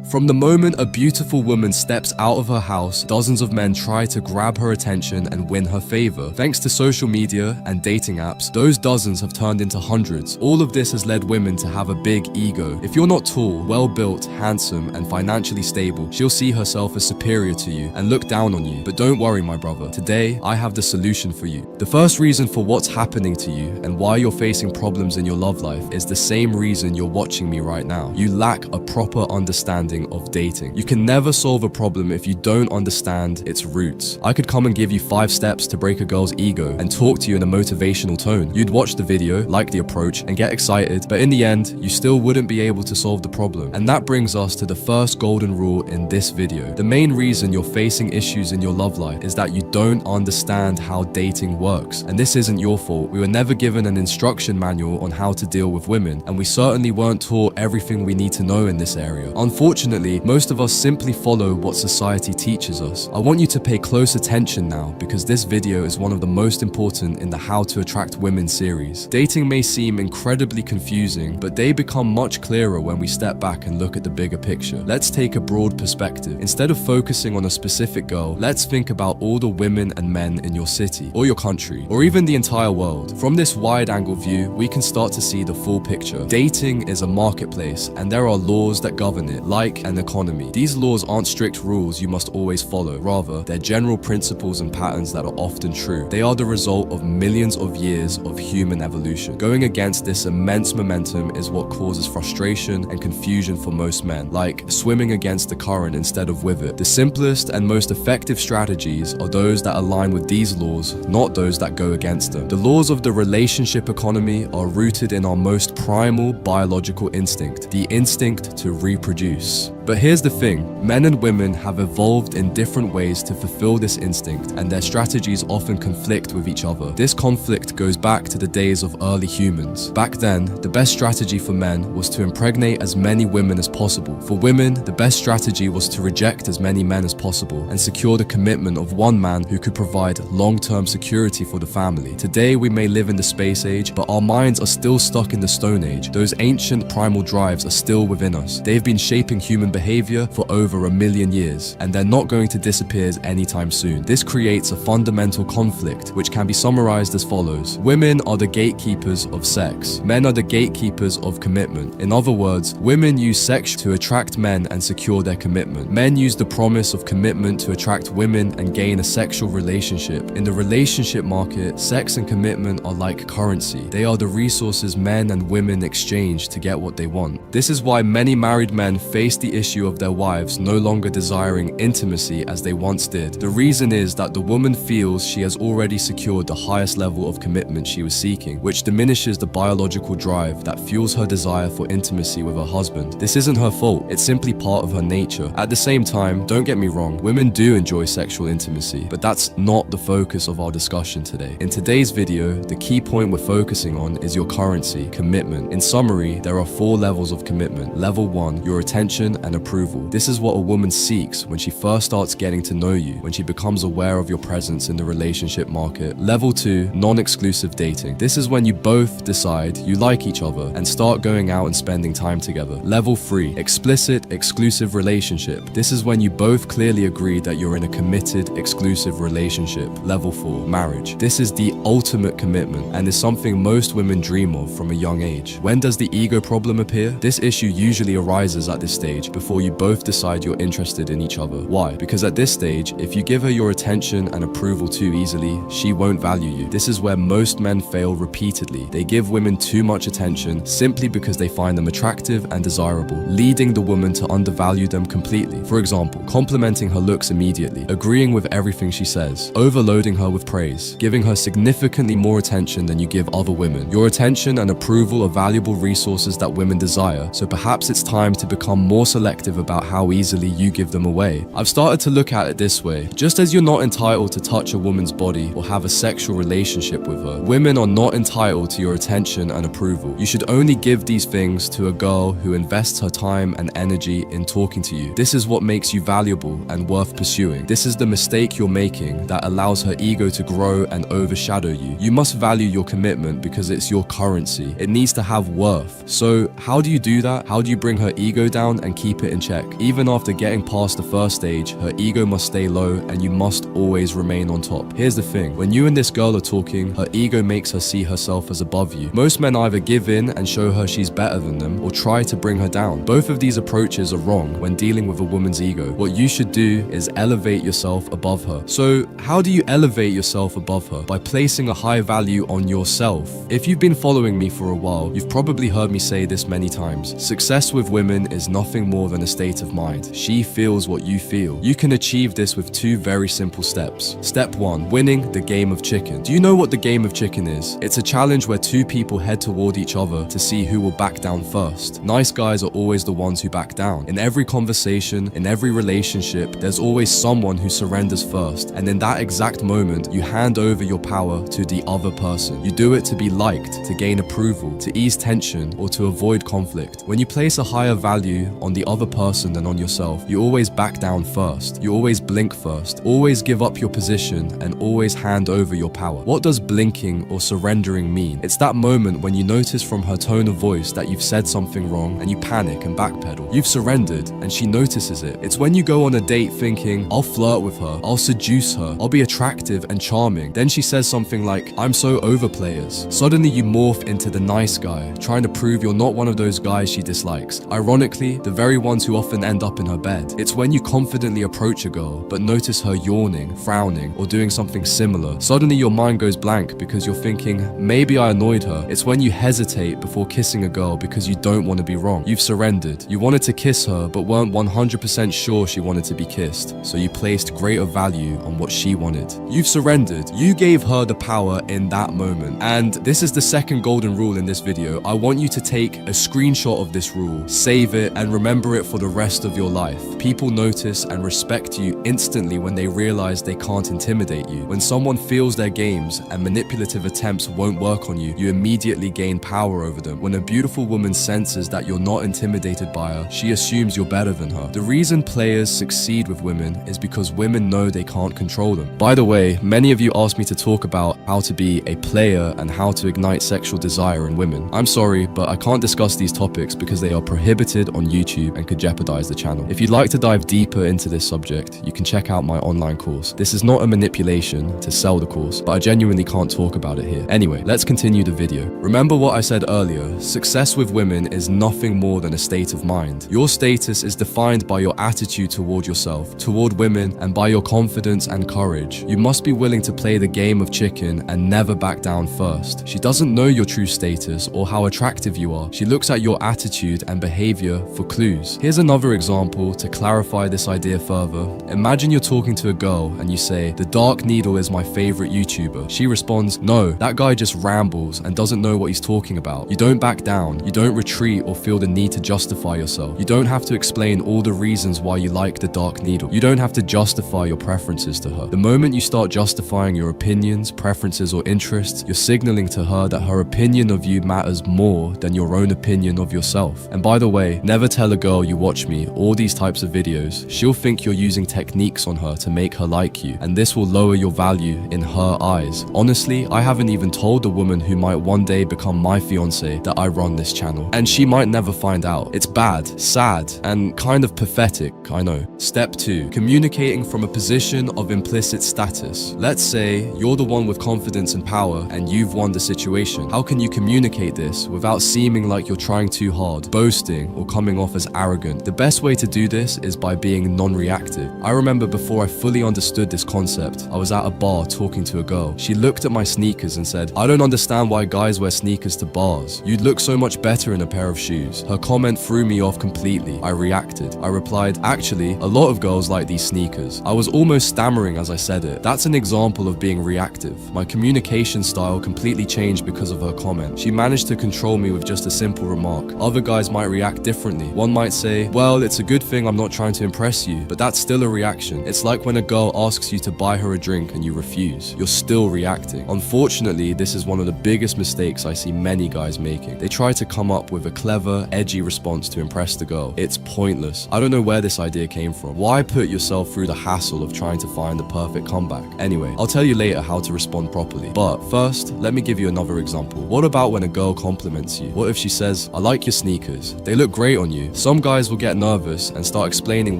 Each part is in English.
From the moment a beautiful woman steps out of her house, dozens of men try to grab her attention and win her favor. Thanks to social media and dating apps, those dozens have turned into hundreds. All of this has led women to have a big ego. If you're not tall, well-built, handsome, and financially stable, she'll see herself as superior to you and look down on you. But don't worry, my brother. Today, I have the solution for you. The first reason for what's happening to you and why you're facing problems in your love life is the same reason you're watching me right now. You lack a proper understanding of dating. You can never solve a problem if you don't understand its roots. I could come and give you 5 steps to break a girl's ego and talk to you in a motivational tone. You'd watch the video, like the approach, and get excited, but in the end, you still wouldn't be able to solve the problem. And that brings us to the first golden rule in this video. The main reason you're facing issues in your love life is that you don't understand how dating works. And this isn't your fault. We were never given an instruction manual on how to deal with women, and we certainly weren't taught everything we need to know in this area. Unfortunately, most of us simply follow what society teaches us. I want you to pay close attention now because this video is one of the most important in the How to Attract Women series. Dating may seem incredibly confusing, but they become much clearer when we step back and look at the bigger picture. Let's take a broad perspective. Instead of focusing on a specific girl, let's think about all the women and men in your city, or your country, or even the entire world. From this wide-angle view, we can start to see the full picture. Dating is a marketplace, and there are laws that govern it, like an economy. These laws aren't strict rules you must always follow. Rather, they're general principles and patterns that are often true. They are the result of millions of years of human evolution. Going against this immense momentum is what causes frustration and confusion for most men, like swimming against the current instead of with it. The simplest and most effective strategies are those that align with these laws, not those that go against them. The laws of the relationship economy are rooted in our most primal biological instinct, the instinct to reproduce. But here's the thing, men and women have evolved in different ways to fulfill this instinct, and their strategies often conflict with each other. This conflict goes back to the days of early humans. Back then, the best strategy for men was to impregnate as many women as possible. For women, the best strategy was to reject as many men as possible and secure the commitment of one man who could provide long-term security for the family. Today, we may live in the space age, but our minds are still stuck in the Stone Age. Those ancient primal drives are still within us. They've been shaping human behavior for over 1 million years, and they're not going to disappear anytime soon. This creates a fundamental conflict, which can be summarized as follows. Women are the gatekeepers of sex. Men are the gatekeepers of commitment. In other words, women use sex to attract men and secure their commitment. Men use the promise of commitment to attract women and gain a sexual relationship. In the relationship market, sex and commitment are like currency. They are the resources men and women exchange to get what they want. This is why many married men face the issue of their wives no longer desiring intimacy as they once did. The reason is that the woman feels she has already secured the highest level of commitment she was seeking, which diminishes the biological drive that fuels her desire for intimacy with her husband. This isn't her fault, it's simply part of her nature. At the same time, don't get me wrong, women do enjoy sexual intimacy, but that's not the focus of our discussion today. In today's video, the key point we're focusing on is your currency, commitment. In summary, there are 4 levels of commitment. Level 1, your attention and approval. This is what a woman seeks when she first starts getting to know you, when she becomes aware of your presence in the relationship market. Level 2, non-exclusive dating. This is when you both decide you like each other and start going out and spending time together. Level 3, explicit, exclusive relationship. This is when you both clearly agree that you're in a committed, exclusive relationship. Level 4, marriage. This is the ultimate commitment and is something most women dream of from a young age. When does the ego problem appear? This issue usually arises at this stage before you both decide you're interested in each other. Why? Because at this stage, if you give her your attention and approval too easily, she won't value you. This is where most men fail repeatedly. They give women too much attention simply because they find them attractive and desirable, leading the woman to undervalue them completely. For example, complimenting her looks immediately, agreeing with everything she says, overloading her with praise, giving her significantly more attention than you give other women. Your attention and approval are valuable resources that women desire, so perhaps it's time to become more selective about how easily you give them away. I've started to look at it this way. Just as you're not entitled to touch a woman's body or have a sexual relationship with her, women are not entitled to your attention and approval. You should only give these things to a girl who invests her time and energy in talking to you. This is what makes you valuable and worth pursuing. This is the mistake you're making that allows her ego to grow and overshadow you. You must value your commitment because it's your currency. It needs to have worth. So how do you do that? How do you bring her ego down and keep keep it in check. Even after getting past the first stage, her ego must stay low and you must always remain on top. Here's the thing, when you and this girl are talking, her ego makes her see herself as above you. Most men either give in and show her she's better than them or try to bring her down. Both of these approaches are wrong when dealing with a woman's ego. What you should do is elevate yourself above her. So how do you elevate yourself above her? By placing a high value on yourself. If you've been following me for a while, you've probably heard me say this many times. Success with women is nothing more than a state of mind. She feels what you feel. You can achieve this with two very simple steps. Step 1, winning the game of chicken. Do you know what the game of chicken is? It's a challenge where two people head toward each other to see who will back down first. Nice guys are always the ones who back down. In every conversation, in every relationship, there's always someone who surrenders first, and in that exact moment, you hand over your power to the other person. You do it to be liked, to gain approval, to ease tension, or to avoid conflict. When you place a higher value on the other person than on yourself, you always back down first. You always blink first, always give up your position, and always hand over your power. What does blinking or surrendering mean? It's that moment when you notice from her tone of voice that you've said something wrong and you panic and backpedal. You've surrendered and she notices it. It's when you go on a date thinking, I'll flirt with her, I'll seduce her, I'll be attractive and charming. Then she says something like, I'm so over players. Suddenly you morph into the nice guy, trying to prove you're not one of those guys she dislikes. Ironically, the very ones who often end up in her bed. It's when you confidently approach a girl, but notice her yawning, frowning, or doing something similar. Suddenly your mind goes blank because you're thinking, maybe I annoyed her. It's when you hesitate before kissing a girl because you don't want to be wrong. You've surrendered. You wanted to kiss her, but weren't 100% sure she wanted to be kissed, so you placed greater value on what she wanted. You've surrendered. You gave her the power in that moment. And this is the second golden rule in this video. I want you to take a screenshot of this rule, save it, and remember it for the rest of your life. People notice and respect you instantly when they realize they can't intimidate you. When someone feels their games and manipulative attempts won't work on you, you immediately gain power over them. When a beautiful woman senses that you're not intimidated by her, she assumes you're better than her. The reason players succeed with women is because women know they can't control them. By the way, many of you asked me to talk about how to be a player and how to ignite sexual desire in women. I'm sorry, but I can't discuss these topics because they are prohibited on YouTube and could jeopardize the channel. If you'd like to dive deeper into this subject, you can check out my online course. This is not a manipulation to sell the course, but I genuinely can't talk about it here. Anyway, let's continue the video. Remember what I said earlier, success with women is nothing more than a state of mind. Your status is defined by your attitude toward yourself, toward women, and by your confidence and courage. You must be willing to play the game of chicken and never back down first. She doesn't know your true status or how attractive you are. She looks at your attitude and behavior for clues. Here's another example to clarify this idea further. Imagine you're talking to a girl and you say, "The Dark Needle is my favorite YouTuber." She responds, "No, that guy just rambles and doesn't know what he's talking about." You don't back down. You don't retreat or feel the need to justify yourself. You don't have to explain all the reasons why you like the Dark Needle. You don't have to justify your preferences to her. The moment you start justifying your opinions, preferences, or interests, you're signaling to her that her opinion of you matters more than your own opinion of yourself. And by the way, never tell a girl you watch me or these types of videos. She'll think you're using techniques on her to make her like you, and this will lower your value in her eyes. Honestly, I haven't even told the woman who might one day become my fiance that I run this channel, and she might never find out. It's bad, sad, and kind of pathetic, I know. Step 2, communicating from a position of implicit status. Let's say you're the one with confidence and power and you've won the situation. How can you communicate this without seeming like you're trying too hard, boasting, or coming off as arrogant? The best way to do this is by being non-reactive. I remember before I fully understood this concept, I was at a bar talking to a girl. She looked at my sneakers and said, "I don't understand why guys wear sneakers to bars. You'd look so much better in a pair of shoes." Her comment threw me off completely. I reacted. I replied, "Actually, a lot of girls like these sneakers." I was almost stammering as I said it. That's an example of being reactive. My communication style completely changed because of her comment. She managed to control me with just a simple remark. Other guys might react differently. One might say, "Well, it's a good thing I'm not trying to impress you," but that's still a reaction. It's like when a girl asks you to buy her a drink and you refuse. You're still reacting. Unfortunately, this is one of the biggest mistakes I see many guys making. They try to come up with a clever, edgy response to impress the girl. It's pointless. I don't know where this idea came from. Why put yourself through the hassle of trying to find the perfect comeback? Anyway, I'll tell you later how to respond properly. But first, let me give you another example. What about when a girl compliments you? What if she says, "I like your sneakers. They look great on you." Some guys will get nervous and start explaining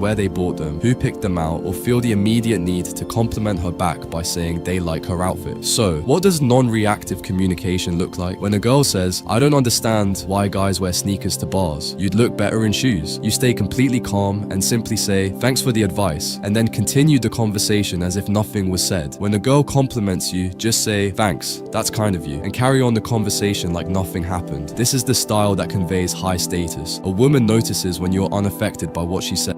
where they bought them, who picked them out, or feel the immediate need to compliment her back by saying they like her outfit. So, what does non-reactive communication look like? When a girl says, "I don't understand why guys wear sneakers to bars. You'd look better in shoes." You stay completely calm and simply say, "Thanks for the advice," and then continue the conversation as if nothing was said. When a girl compliments you, just say, "Thanks, that's kind of you," and carry on the conversation like nothing happened. This is the style that conveys high status. A woman notices when you're unaffected by what she said.